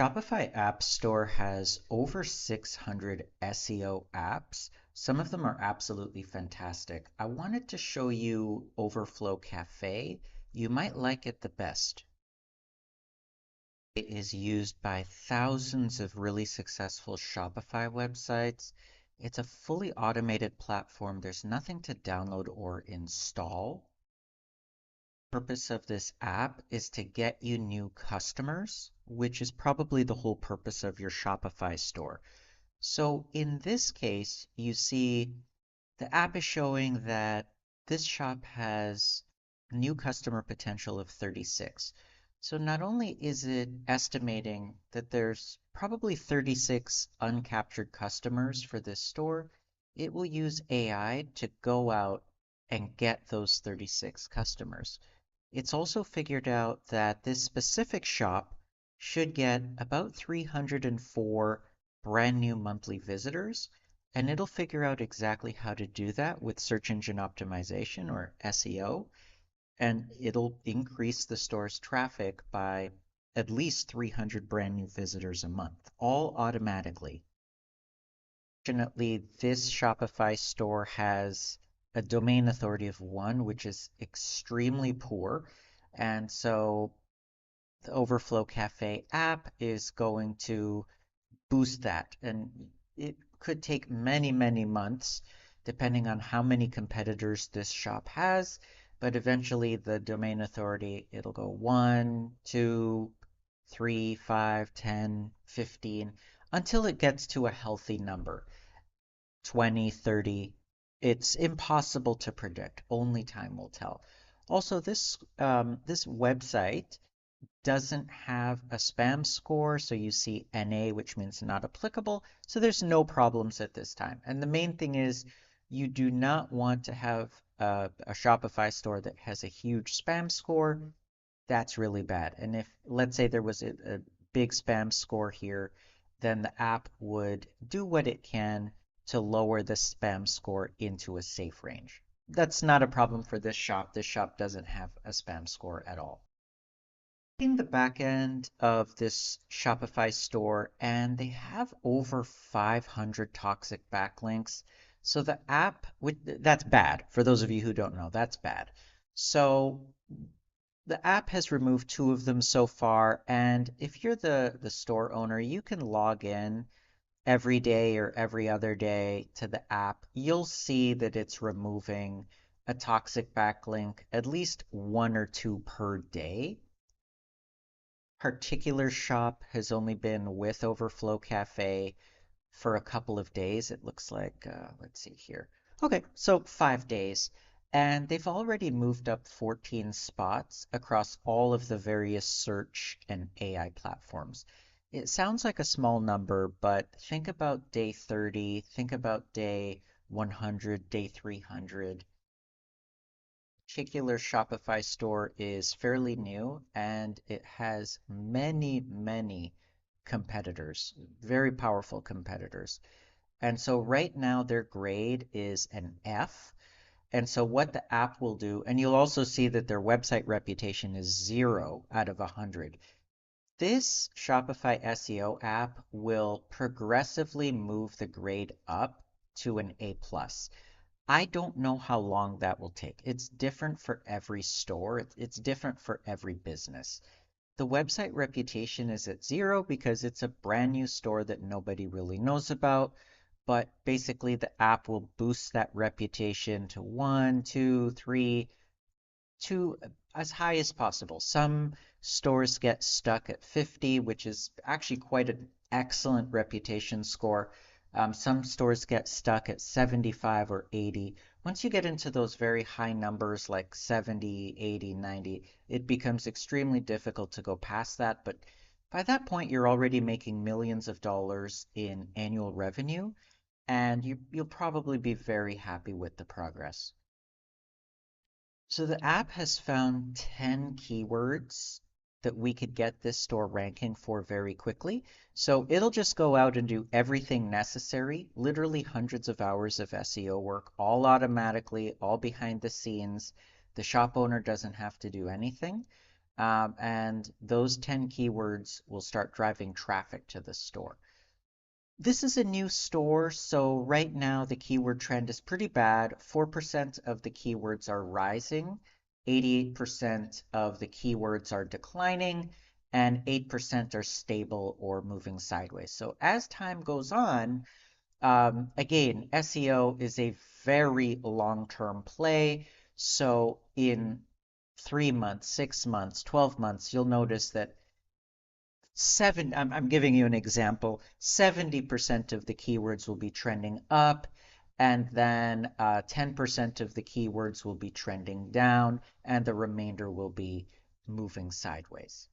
Shopify App Store has over 600 SEO apps. Some of them are absolutely fantastic. I wanted to show you Overflow Cafe. You might like it the best. It is used by thousands of really successful Shopify websites. It's a fully automated platform. There's nothing to download or install. Purpose of this app is to get you new customers, which is probably the whole purpose of your Shopify store. So in this case, you see the app is showing that this shop has new customer potential of 36. So not only is it estimating that there's probably 36 uncaptured customers for this store, it will use AI to go out and get those 36 customers. It's also figured out that this specific shop should get about 304 brand new monthly visitors, and it'll figure out exactly how to do that with search engine optimization or SEO, and it'll increase the store's traffic by at least 300 brand new visitors a month, all automatically. Fortunately, this Shopify store has a domain authority of 1, which is extremely poor. And so the Overflow Cafe app is going to boost that. And it could take many, many months, depending on how many competitors this shop has. But eventually, the domain authority, it'll go 1, 2, 3, 5, 10, 15, until it gets to a healthy number. 20, 30. It's impossible to predict. Only time will tell. Also, this website doesn't have a spam score, so you see NA, which means not applicable. So there's no problems at this time. And the main thing is you do not want to have a Shopify store that has a huge spam score. That's really bad. And if, let's say, there was a big spam score here, then the app would do what it can to lower the spam score into a safe range. That's not a problem for this shop. This shop doesn't have a spam score at all. In the back end of this Shopify store, and they have over 500 toxic backlinks. So the app, that's bad. For those of you who don't know, that's bad. So the app has removed 2 of them so far, and if you're the store owner, you can log in every day or every other day to the app. You'll see that it's removing a toxic backlink at least 1 or 2 per day. Particular shop has only been with Overflow Cafe for a couple of days. It looks like, let's see here. Okay, so 5 days. And they've already moved up 14 spots across all of the various search and AI platforms. It sounds like a small number, but think about day 30, think about day 100, day 300. Particular Shopify store is fairly new and it has many, many competitors, very powerful competitors. And so right now their grade is an F. And so what the app will do, and you'll also see that their website reputation is 0 out of 100. This Shopify SEO app will progressively move the grade up to an A+. I don't know how long that will take. It's different for every store. It's different for every business. The website reputation is at 0 because it's a brand new store that nobody really knows about. But basically, the app will boost that reputation to 1, 2, 3, to as high as possible. Some stores get stuck at 50, which is actually quite an excellent reputation score. Some stores get stuck at 75 or 80. Once you get into those very high numbers like 70, 80, 90, it becomes extremely difficult to go past that. But by that point, you're already making millions of dollars in annual revenue, and you'll probably be very happy with the progress. So the app has found 10 keywords that we could get this store ranking for very quickly. So it'll just go out and do everything necessary, literally hundreds of hours of SEO work, all automatically, all behind the scenes. The shop owner doesn't have to do anything. and those 10 keywords will start driving traffic to the store. This is a new store, so right now the keyword trend is pretty bad. 4% of the keywords are rising, 88% of the keywords are declining, and 8% are stable or moving sideways. So as time goes on, again, SEO is a very long-term play. So in 3 months, 6 months, 12 months, you'll notice that I'm giving you an example, 70% of the keywords will be trending up, and then 10% of the keywords will be trending down, and the remainder will be moving sideways.